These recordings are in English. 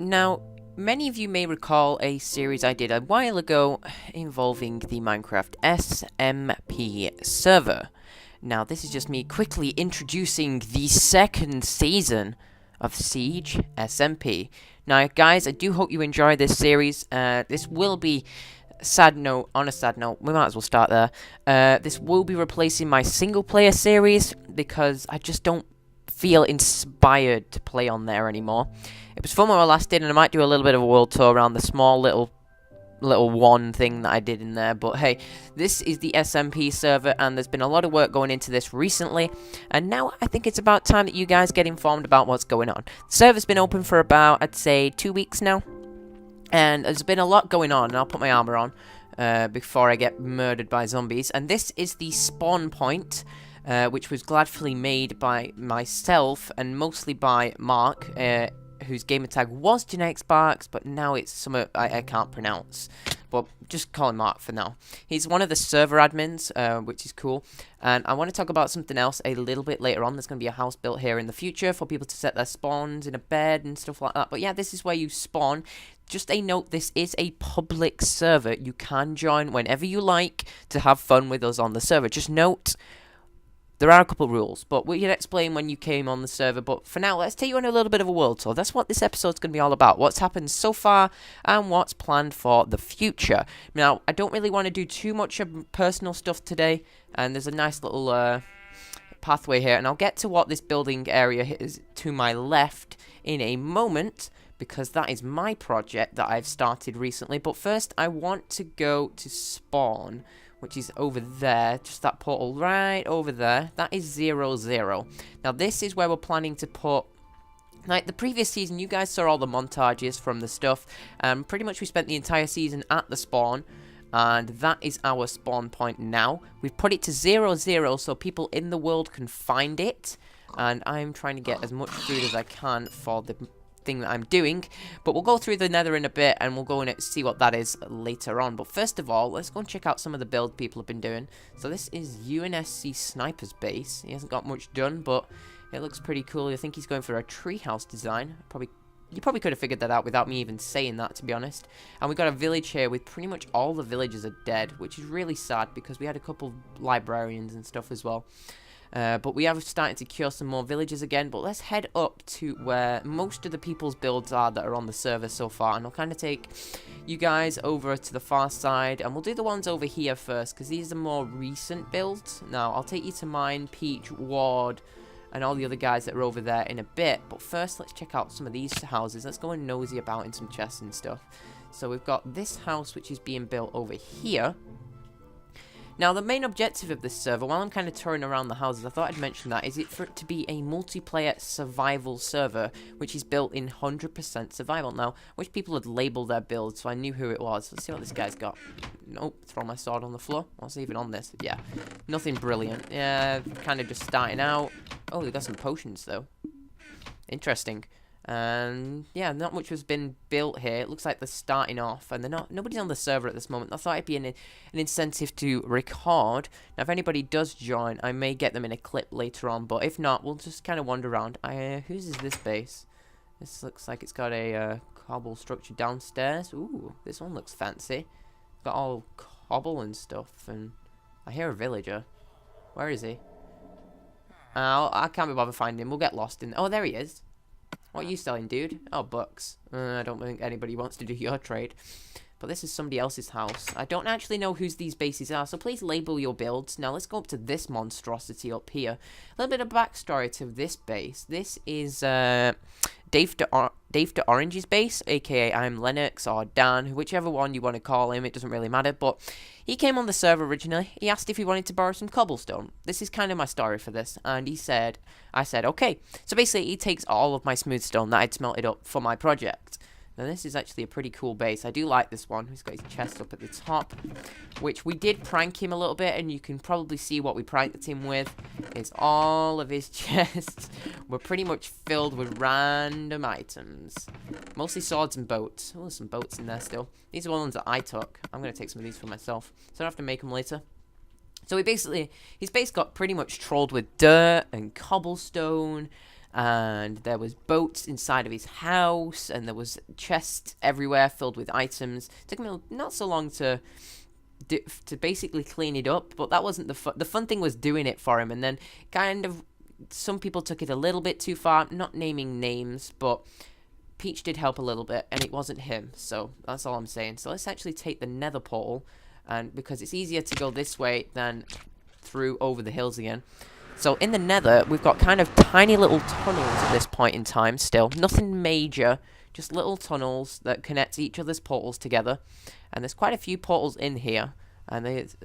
Now, many of you may recall a series I did a while ago involving the Minecraft SMP server. Now, this is just me quickly introducing the second season of Siege SMP. Now, guys, I do hope you enjoy this series. This will be on a sad note, we might as well start there. This will be replacing my single player series because I just don't feel inspired to play on there anymore. It was fun when I last did, and I might do a little bit of a world tour around the small little one thing that I did in there. But hey, this is the SMP server, and there's been a lot of work going into this recently, and now I think it's about time that you guys get informed about what's going on. The server's been open for about, I'd say, 2 weeks now, and there's been a lot going on, and I'll put my armor on before I get murdered by zombies. And this is the spawn point, which was gladfully made by myself and mostly by Mark, whose gamertag was Genetic Sparks, but now it's something I can't pronounce. But just call him Mark for now. He's one of the server admins, which is cool. And I want to talk about something else a little bit later on. There's going to be a house built here in the future for people to set their spawns in a bed and stuff like that. But yeah, this is where you spawn. Just a note, this is a public server. You can join whenever you like to have fun with us on the server. Just note, there are a couple rules, but we can explain when you came on the server. But for now, let's take you on a little bit of a world tour. That's what this episode's going to be all about. What's happened so far and what's planned for the future. Now, I don't really want to do too much of personal stuff today. And there's a nice little pathway here. And I'll get to what this building area is to my left in a moment, because that is my project that I've started recently. But first, I want to go to spawn, which is over there, just that portal right over there. That is 0, 0. Now, this is where we're planning to put, like the previous season, you guys saw all the montages from the stuff. Pretty much we spent the entire season at the spawn, and that is our spawn point now. We've put it to 0, 0 so people in the world can find it, and I'm trying to get as much food as I can for the thing that I'm doing. But we'll go through the Nether in a bit, and we'll go and see what that is later on. But first of all, let's go and check out some of the build people have been doing. So this is UNSC Sniper's base. He hasn't got much done, but it looks pretty cool. I think he's going for a treehouse design. You probably could have figured that out without me even saying that, to be honest. And we've got a village here with pretty much all the villagers are dead, which is really sad because we had a couple librarians and stuff as well. But we have started to cure some more villages again. But let's head up to where most of the people's builds are that are on the server so far. And I'll kind of take you guys over to the far side. And we'll do the ones over here first, because these are more recent builds. Now, I'll take you to mine, Peach, Ward, and all the other guys that are over there in a bit. But first, let's check out some of these houses. Let's go and nosy about in some chests and stuff. So we've got this house, which is being built over here. Now, the main objective of this server, while I'm kind of touring around the houses, I thought I'd mention that, is it for it to be a multiplayer survival server, which is built in 100% survival. Now, which people had labelled their builds, so I knew who it was. Let's see what this guy's got. Nope, throw my sword on the floor. What's even on this? Yeah, nothing brilliant. Yeah, kind of just starting out. Oh, they got some potions, though. Interesting. And yeah, not much has been built here. It looks like they're starting off, and nobody's on the server at this moment. I thought it'd be an incentive to record. Now, if anybody does join, I may get them in a clip later on, but if not, we'll just kind of wander around. Whose is this base? This looks like it's got a cobble structure downstairs. Ooh, this one looks fancy. Got all cobble and stuff, and I hear a villager. Where is he? I can't be bothered finding him. We'll get lost in. Oh, there he is. What are you selling, dude? Oh, books. I don't think anybody wants to do your trade. But this is somebody else's house. I don't actually know whose these bases are, so please label your builds. Now, let's go up to this monstrosity up here. A little bit of backstory to this base. This is Dave to Orange's base, aka I'm Lennox or Dan, whichever one you want to call him. It doesn't really matter, but he came on the server originally. He asked if he wanted to borrow some cobblestone. This is kind of my story for this, and I said, okay. So basically, he takes all of my smooth stone that I'd smelted up for my project. Now, this is actually a pretty cool base. I do like this one. He's got his chest up at the top, which we did prank him a little bit, and you can probably see what we pranked him with. It's all of his chests were pretty much filled with random items. Mostly swords and boats. Oh, there's some boats in there still. These are the ones that I took. I'm going to take some of these for myself, so I don't have to make them later. So his base got pretty much trolled with dirt and cobblestone and there was boats inside of his house, and there was chests everywhere filled with items. It took me not so long to basically clean it up, but that wasn't the fun. The fun thing was doing it for him, and then kind of some people took it a little bit too far, not naming names, but Peach did help a little bit, and it wasn't him, so that's all I'm saying. So let's actually take the Nether portal, and because it's easier to go this way than through over the hills again. So in the Nether, we've got kind of tiny little tunnels at this point in time still. Nothing major, just little tunnels that connect each other's portals together. And there's quite a few portals in here. And there's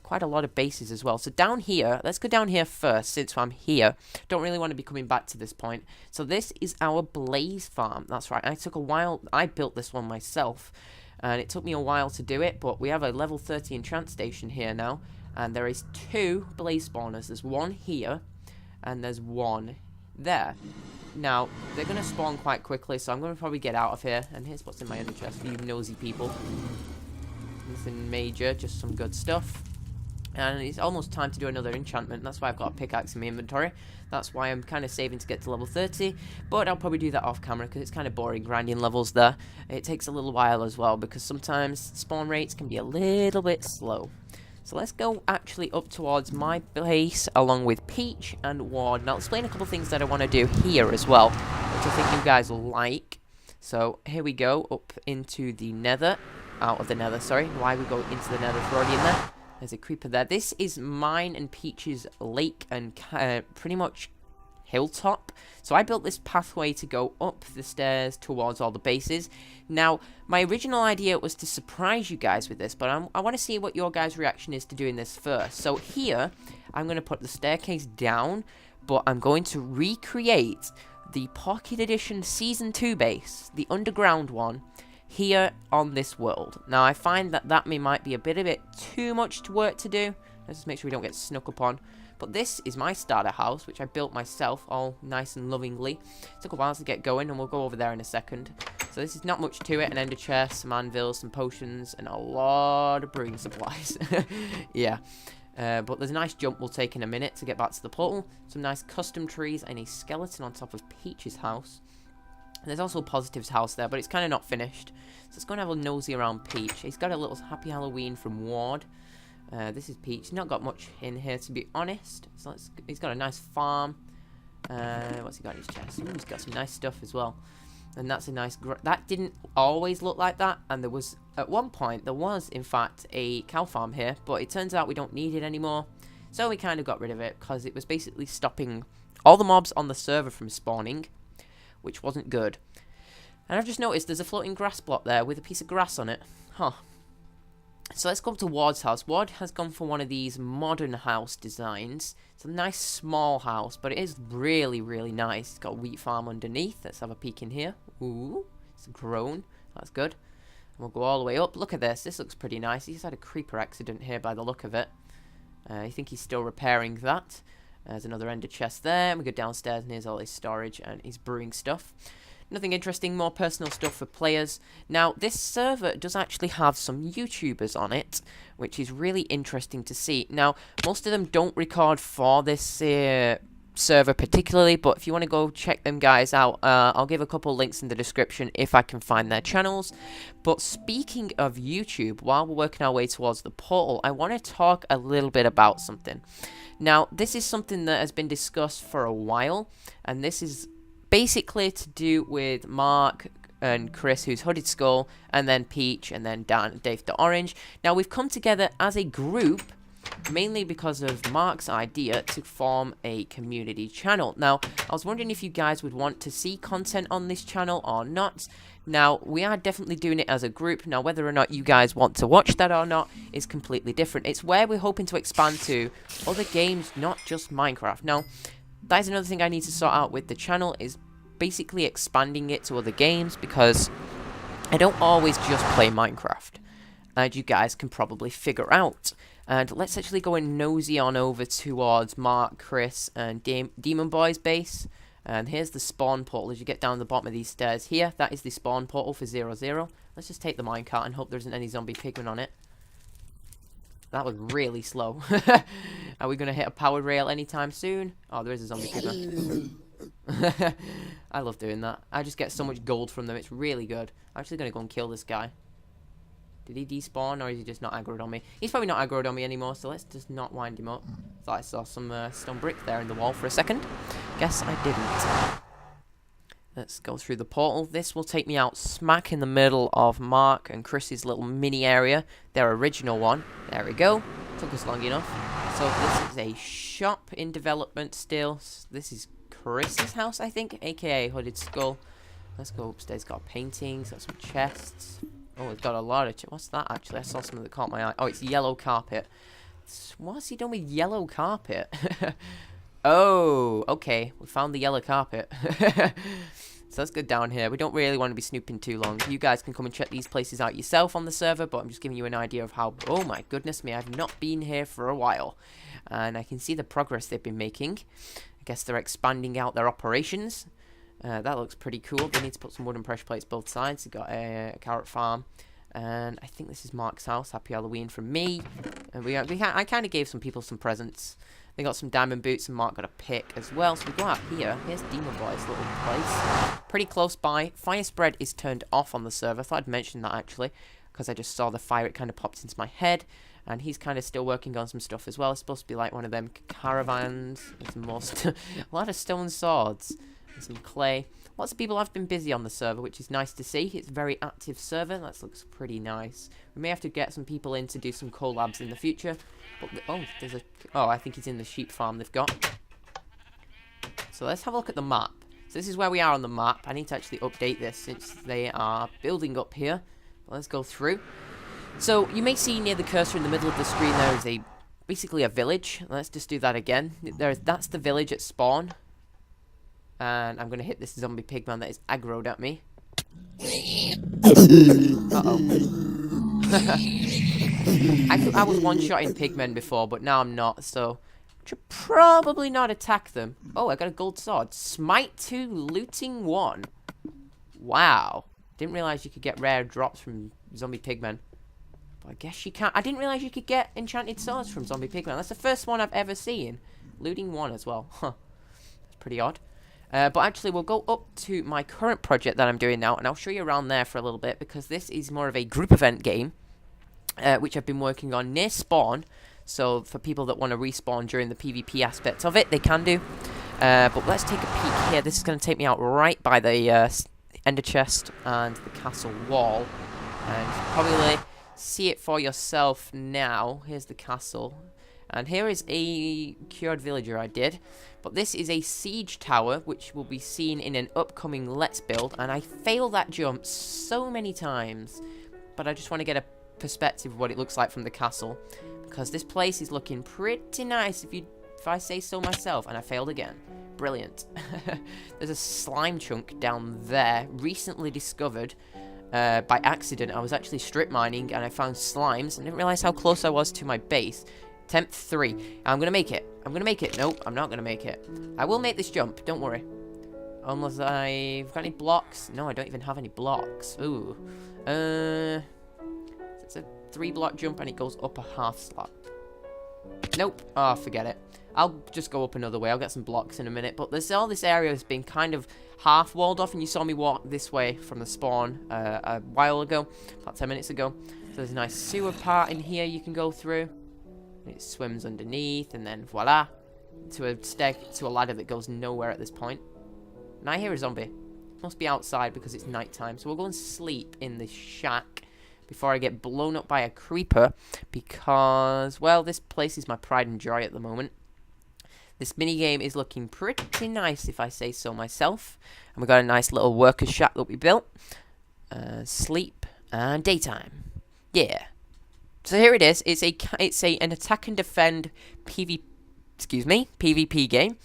quite a lot of bases as well. So down here, let's go down here first since I'm here. Don't really want to be coming back to this point. So this is our blaze farm. That's right. I built this one myself. And it took me a while to do it. But we have a level 30 enchant station here now. And there is 2 blaze spawners. There's one here, and there's one there. Now, they're going to spawn quite quickly, so I'm going to probably get out of here. And here's what's in my ender chest for you nosy people. Nothing major, just some good stuff. And it's almost time to do another enchantment. That's why I've got a pickaxe in my inventory. That's why I'm kind of saving to get to level 30. But I'll probably do that off camera because it's kind of boring grinding levels there. It takes a little while as well because sometimes spawn rates can be a little bit slow. So let's go actually up towards my base along with Peach and Ward. And I'll explain a couple things that I want to do here as well, which I think you guys will like. So here we go, up into the Nether. Out of the Nether, sorry. Why we go into the Nether if we're already in there? There's a creeper there. This is mine and Peach's lake and pretty much hilltop. So I built this pathway to go up the stairs towards all the bases. Now, my original idea was to surprise you guys with this, but I want to see what your guys' reaction is to doing this first. So here, I'm going to put the staircase down, but I'm going to recreate the Pocket Edition Season 2 base, the underground one, here on this world. Now, I find that might be a bit too much work to do. Let's just make sure we don't get snuck upon. But this is my starter house, which I built myself, all nice and lovingly. It took a while to get going, and we'll go over there in a second. So this is not much to it. An ender chest, some anvils, some potions, and a lot of brewing supplies. Yeah. But there's a nice jump we'll take in a minute to get back to the portal. Some nice custom trees, and a skeleton on top of Peach's house. And there's also Positive's house there, but it's kind of not finished. So let's go and have a nosy around Peach. He's got a little Happy Halloween from Ward. This is Peach. He's not got much in here, to be honest. So he's got a nice farm. What's he got in his chest? Ooh, he's got some nice stuff as well. And that's a nice... That didn't always look like that. And there was... At one point, there was, in fact, a cow farm here. But it turns out we don't need it anymore. So we kind of got rid of it. Because it was basically stopping all the mobs on the server from spawning. Which wasn't good. And I've just noticed there's a floating grass block there with a piece of grass on it. Huh. So let's go up to Ward's house. Ward has gone for one of these modern house designs. It's a nice small house, but it is really, really nice. It's got a wheat farm underneath. Let's have a peek in here. Ooh, it's grown. That's good. And we'll go all the way up. Look at this. This looks pretty nice. He's had a creeper accident here by the look of it. I think he's still repairing that. There's another ender chest there. We go downstairs and here's all his storage and his brewing stuff. Nothing interesting, more personal stuff for players. Now, this server does actually have some YouTubers on it, which is really interesting to see. Now, most of them don't record for this server particularly, but if you want to go check them guys out, I'll give a couple links in the description if I can find their channels. But speaking of YouTube, while we're working our way towards the portal, I want to talk a little bit about something. Now, this is something that has been discussed for a while, and this is basically to do with Mark and Chris, who's Hooded Skull, and then Peach, and then Dan, Dave the Orange. Now, we've come together as a group, mainly because of Mark's idea to form a community channel. Now, I was wondering if you guys would want to see content on this channel or not. Now, we are definitely doing it as a group. Now, whether or not you guys want to watch that or not is completely different. It's where we're hoping to expand to other games, not just Minecraft. Now, that is another thing I need to sort out with the channel, is basically expanding it to other games, because I don't always just play Minecraft, and you guys can probably figure out. And let's actually go and nosy on over towards Mark, Chris, and Demon Boy's base. And here's the spawn portal as you get down the bottom of these stairs here. That is the spawn portal for 0-0. Let's just take the minecart and hope there isn't any zombie pigmen on it. That was really slow. Are we going to hit a powered rail anytime soon? Oh, there is a zombie pigman. I love doing that. I just get so much gold from them. It's really good. I'm actually going to go and kill this guy. Did he despawn, or is he just not aggroed on me? He's probably not aggroed on me anymore, so let's just not wind him up. Thought I saw some stone brick there in the wall for a second. Guess I didn't. Let's go through the portal. This will take me out smack in the middle of Mark and Chris's little mini area. Their original one. There we go. Took us long enough. So this is a shop in development still. This is Chris's house, I think, aka Hooded Skull. Let's go upstairs. Got paintings, got some chests. Oh, it's got a lot of... What's that, actually? I saw something that caught my eye. Oh, it's yellow carpet. What's he done with yellow carpet? Oh, okay. We found the yellow carpet. So let's go down here. We don't really want to be snooping too long. You guys can come and check these places out yourself on the server, but I'm just giving you an idea of how... Oh, my goodness me. I've not been here for a while. And I can see the progress they've been making. I guess they're expanding out their operations. That looks pretty cool. They need to put some wooden pressure plates both sides. They've got a carrot farm. And I think this is Mark's house. Happy Halloween from me. And I kind of gave some people some presents. They got some diamond boots, and Mark got a pick as well. So we go out here. Here's Demon Boy's little place. Pretty close by. Fire spread is turned off on the server. I thought I'd mention that, actually, because I just saw the fire. It kind of popped into my head. And he's kind of still working on some stuff as well. It's supposed to be like one of them caravans. There's most a lot of stone swords. Some clay. Lots of people have been busy on the server, which is nice to see. It's a very active server. That looks pretty nice. We may have to get some people in to do some collabs in the future. But there's a... Oh, I think he's in the sheep farm they've got. So let's have a look at the map. So this is where we are on the map. I need to actually update this since they are building up here. But let's go through. So you may see near the cursor in the middle of the screen there is basically a village. Let's just do that again. That's the village at spawn. And I'm going to hit this zombie pigman that is aggroed at me. Uh-oh. I was one-shotting pigmen before, but now I'm not, so... I should probably not attack them. Oh, I got a gold sword. Smite 2, looting 1. Wow. Didn't realize you could get rare drops from zombie pigmen. But I guess you can't. I didn't realize you could get enchanted swords from zombie pigmen. That's the first one I've ever seen. Looting 1 as well. Huh. That's pretty odd. But actually, we'll go up to my current project that I'm doing now, and I'll show you around there for a little bit, because this is more of a group event game, which I've been working on near spawn. So for people that want to respawn during the PvP aspects of it, they can do. But let's take a peek here. This is going to take me out right by the ender chest and the castle wall. And you can probably see it for yourself now. Here's the castle. And here is a cured villager I did. But this is a siege tower, which will be seen in an upcoming Let's Build. And I failed that jump so many times. But I just want to get a perspective of what it looks like from the castle. Because this place is looking pretty nice, if I say so myself. And I failed again. Brilliant. There's a slime chunk down there, recently discovered by accident. I was actually strip mining and I found slimes. And I didn't realize how close I was to my base. Temp 3. I'm gonna make it. I'm gonna make it. Nope, I'm not gonna make it. I will make this jump, don't worry. Unless I've got any blocks. No, I don't even have any blocks. Ooh. It's a 3-block jump and it goes up a half slot. Nope. Oh, forget it. I'll just go up another way. I'll get some blocks in a minute. But all this area has been kind of half walled off, and you saw me walk this way from the spawn a while ago, about 10 minutes ago. So there's a nice sewer part in here you can go through. It swims underneath, and then voila, to a ladder that goes nowhere at this point. And I hear a zombie. Must be outside because it's nighttime. So we'll go and sleep in this shack before I get blown up by a creeper. Because, well, this place is my pride and joy at the moment. This minigame is looking pretty nice, if I say so myself. And we got a nice little worker shack that we built. Sleep and daytime. Yeah. So here it is. It's an attack and defend PvP game.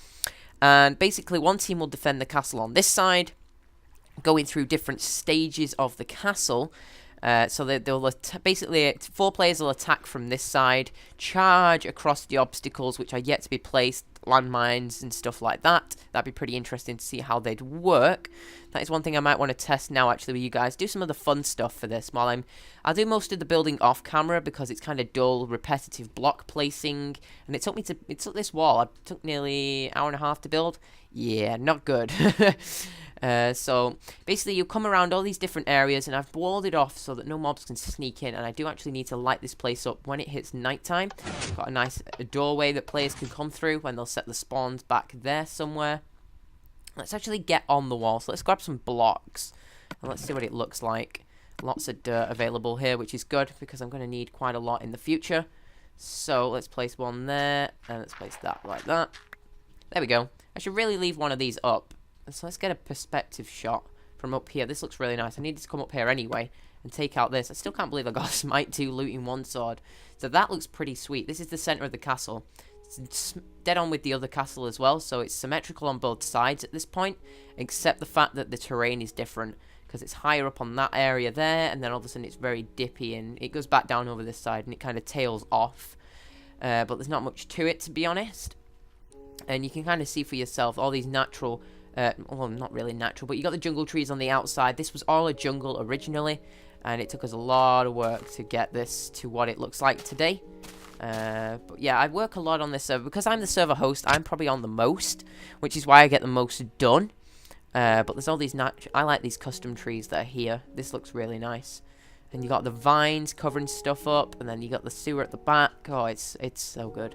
And basically one team will defend the castle on this side, going through different stages of the castle. So they'll basically 4 players will attack from this side, charge across the obstacles which are yet to be placed, landmines and stuff like that. That'd be pretty interesting to see how they'd work. That is one thing I might want to test now, actually, with you guys. Do some of the fun stuff for this while I'll do most of the building off camera because it's kind of dull, repetitive block placing. And it took this wall, it took nearly an hour and a half to build. Yeah, not good. So basically you come around all these different areas, and I've walled it off so that no mobs can sneak in, and I do actually need to light this place up when it hits nighttime. Got a nice doorway that players can come through when they'll set the spawns back there somewhere. Let's actually get on the wall, so let's grab some blocks and let's see what it looks like. Lots of dirt available here, which is good because I'm going to need quite a lot in the future. So let's place one there, and let's place that like that. There we go. I should really leave one of these up. So let's get a perspective shot from up here. This looks really nice. I needed to come up here anyway and take out this. I still can't believe I got a smite 2 looting 1 sword. So that looks pretty sweet. This is the center of the castle. It's dead on with the other castle as well, so it's symmetrical on both sides at this point, except the fact that the terrain is different because it's higher up on that area there, and then all of a sudden it's very dippy and it goes back down over this side and it kind of tails off. But there's not much to it, to be honest. And you can kind of see for yourself all these natural... well, not really natural, but you got the jungle trees on the outside. This was all a jungle originally, and it took us a lot of work to get this to what it looks like today. But yeah, I work a lot on this server. Because I'm the server host, I'm probably on the most, which is why I get the most done. But there's all these I like these custom trees that are here. This looks really nice. And you got the vines covering stuff up, and then you got the sewer at the back. Oh, it's so good.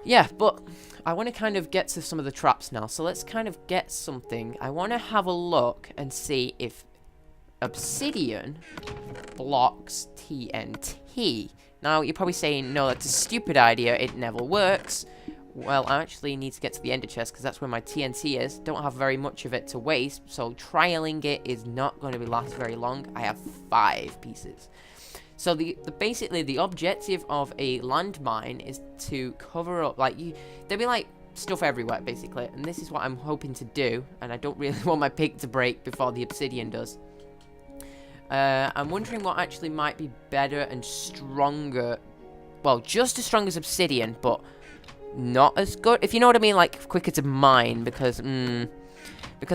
Yeah, but I want to kind of get to some of the traps now. So let's kind of get something. I want to have a look and see if obsidian blocks TNT. Now, you're probably saying, no, that's a stupid idea. It never works. Well, I actually need to get to the ender chest because that's where my TNT is. Don't have very much of it to waste, so trialing it is not going to last very long. I have 5 pieces. So basically the objective of a landmine is to cover up, like, there'll be like stuff everywhere basically, and this is what I'm hoping to do, and I don't really want my pick to break before the obsidian does. I'm wondering what actually might be better and stronger, well, just as strong as obsidian, but not as good, if you know what I mean, like quicker to mine, because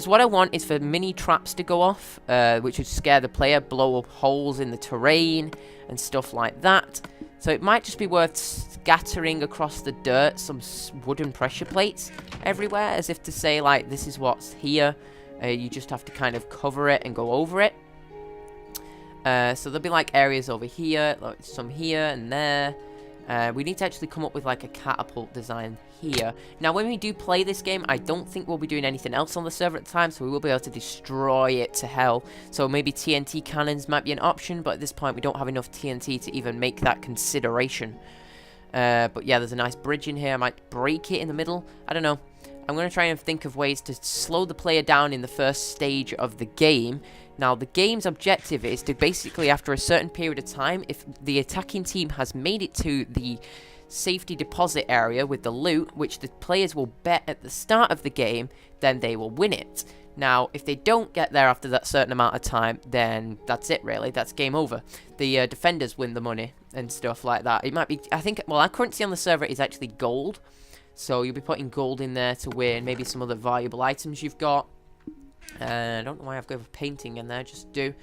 what I want is for mini traps to go off, which would scare the player, blow up holes in the terrain and stuff like that. So it might just be worth scattering across the dirt some wooden pressure plates everywhere, as if to say, like, this is what's here. You just have to kind of cover it and go over it. So there'll be like areas over here, like some here and there. We need to actually come up with like a catapult design here. Now, when we do play this game, I don't think we'll be doing anything else on the server at the time, so we will be able to destroy it to hell. So maybe TNT cannons might be an option, but at this point we don't have enough TNT to even make that consideration. But yeah, there's a nice bridge in here. I might break it in the middle. I don't know. I'm going to try and think of ways to slow the player down in the first stage of the game. Now, the game's objective is to basically, after a certain period of time, if the attacking team has made it to the safety deposit area with the loot, which the players will bet at the start of the game, then they will win it. Now, if they don't get there after that certain amount of time, then that's it, really. That's game over. The defenders win the money and stuff like that. It might be, I think, well, our currency on the server is actually gold. So you'll be putting gold in there to win, maybe some other valuable items you've got. I don't know why I've got a painting in there, just do.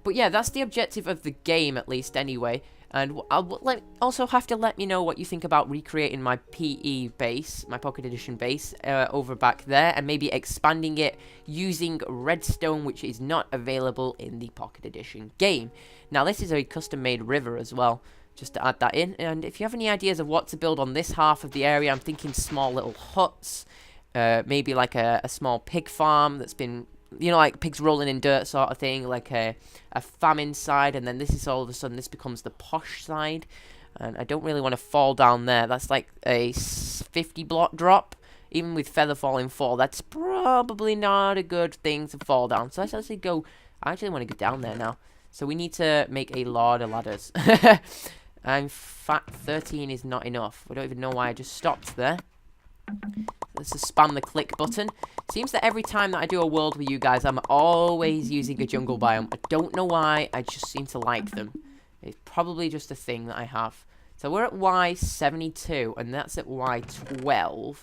But yeah, that's the objective of the game, at least, anyway. And I'll also have to let me know what you think about recreating my PE base, my Pocket Edition base, over back there, and maybe expanding it using redstone, which is not available in the Pocket Edition game. Now, this is a custom-made river as well, just to add that in. And if you have any ideas of what to build on this half of the area, I'm thinking small little huts, maybe like a small pig farm that's been, you know, like pigs rolling in dirt sort of thing, like a famine side, and then this is all of a sudden, this becomes the posh side, and I don't really want to fall down there. That's like a 50 block drop, even with feather falling 4, that's probably not a good thing to fall down. So let's actually go, I actually want to go down there now. So we need to make a lot of ladders. In fact, 13 is not enough. I don't even know why I just stopped there. Let's just spam the click button. Seems that every time that I do a world with you guys, I'm always using a jungle biome. I don't know why, I just seem to like them. It's probably just a thing that I have. So we're at Y72, and that's at Y12.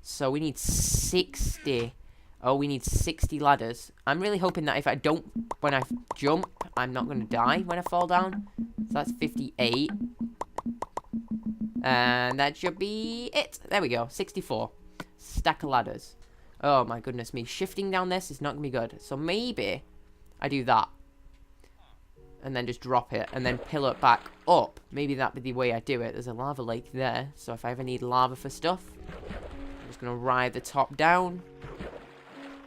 So we need 60. Oh, we need 60 ladders. I'm really hoping that if I don't, when I jump, I'm not going to die when I fall down. So that's 58. And that should be it. There we go. 64. Stack of ladders. Oh my goodness me. Shifting down this is not going to be good. So maybe I do that. And then just drop it. And then pillar it back up. Maybe that'd be the way I do it. There's a lava lake there. So if I ever need lava for stuff, I'm just going to ride the top down.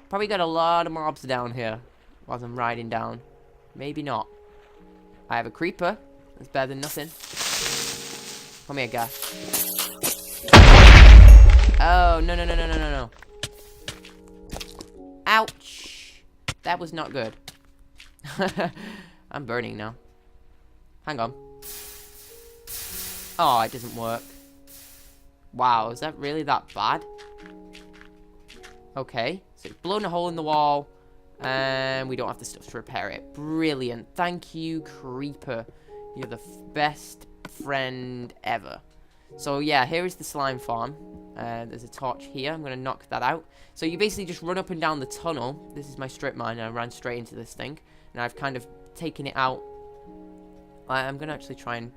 Probably got a lot of mobs down here while I'm riding down. Maybe not. I have a creeper. That's better than nothing. Come here, guy. Oh, no, no, no, no, no, no, no. Ouch. That was not good. I'm burning now. Hang on. Oh, it doesn't work. Wow, is that really that bad? Okay, so it's blown a hole in the wall, and we don't have the stuff to repair it. Brilliant. Thank you, Creeper. You're the best friend ever. So, yeah, here is the slime farm. There's a torch here. I'm going to knock that out. So, you basically just run up and down the tunnel. This is my strip mine, and I ran straight into this thing. And I've kind of taken it out. I'm going to actually try and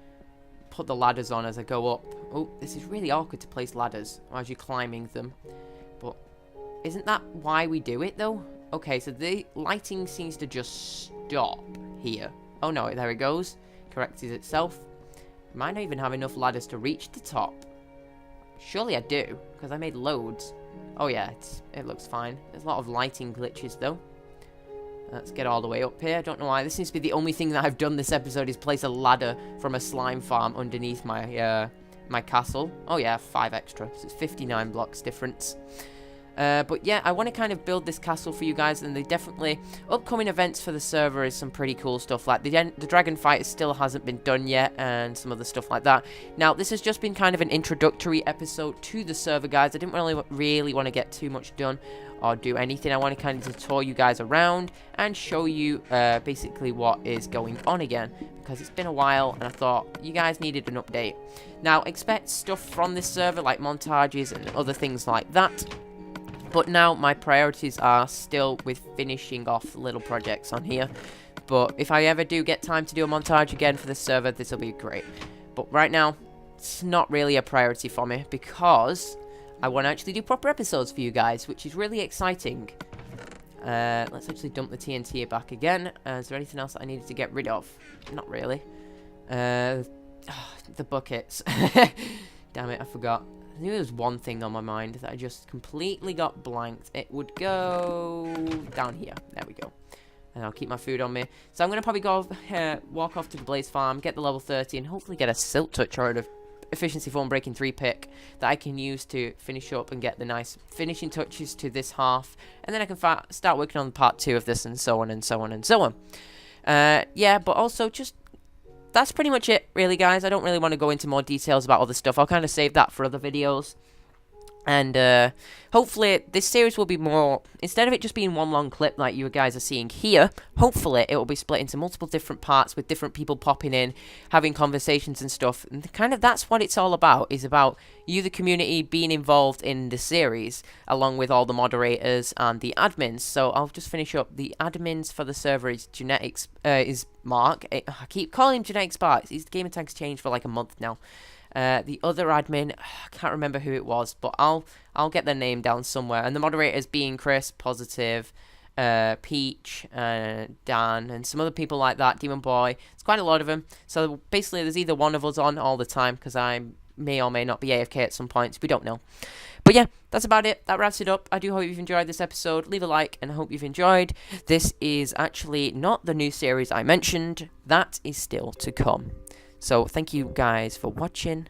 put the ladders on as I go up. Oh, this is really awkward to place ladders as you're climbing them. But isn't that why we do it, though? Okay, so the lighting seems to just stop here. Oh, no, there it goes. Corrects itself. Might not even have enough ladders to reach the top. Surely I do, because I made loads. Oh, yeah, it looks fine. There's a lot of lighting glitches, though. Let's get all the way up here. I don't know why. This seems to be the only thing that I've done this episode is place a ladder from a slime farm underneath my my castle. Oh, yeah, 5 extra. So it's 59 blocks difference. But yeah, I want to kind of build this castle for you guys, and they definitely upcoming events for the server is some pretty cool stuff. Like the dragon fight still hasn't been done yet, and some other stuff like that. Now, this has just been kind of an introductory episode to the server, guys. I didn't really want to get too much done or do anything. I want to kind of tour you guys around and show you basically what is going on again, because it's been a while and I thought you guys needed an update. Now, expect stuff from this server like montages and other things like that. But now my priorities are still with finishing off little projects on here. But if I ever do get time to do a montage again for this server, this will be great. But right now, it's not really a priority for me because I want to actually do proper episodes for you guys, which is really exciting. Let's actually dump the TNT back again. Is there anything else that I needed to get rid of? Not really. The buckets. Damn it, I forgot. I knew there was one thing on my mind that I just completely got blanked. It would go down here. There we go. And I'll keep my food on me. So I'm going to probably go walk off to the Blaze Farm, get the level 30, and hopefully get a Silk Touch or an Efficiency 4 and Breaking 3 pick that I can use to finish up and get the nice finishing touches to this half. And then I can start working on part 2 of this, and so on and so on and so on. Yeah, but also just that's pretty much it, really, guys. I don't really want to go into more details about other stuff. I'll kind of save that for other videos. And hopefully this series will be more, instead of it just being one long clip like you guys are seeing here, hopefully it will be split into multiple different parts with different people popping in, having conversations and stuff. And kind of that's what it's all about, is about you, the community, being involved in the series, along with all the moderators and the admins. So I'll just finish up. The admins for the server is Genetics, is Mark. I keep calling him Genetics Sparks. His gamertag's changed for like a month now. The other admin, I can't remember who it was, but I'll get their name down somewhere. And the moderators being Chris, Positive, Peach, Dan, and some other people like that, Demon Boy. It's quite a lot of them. So basically there's either one of us on all the time, because I may or may not be AFK at some points. We don't know. But yeah, that's about it. That wraps it up. I do hope you've enjoyed this episode. Leave a like, and I hope you've enjoyed. This is actually not the new series I mentioned. That is still to come. So thank you guys for watching,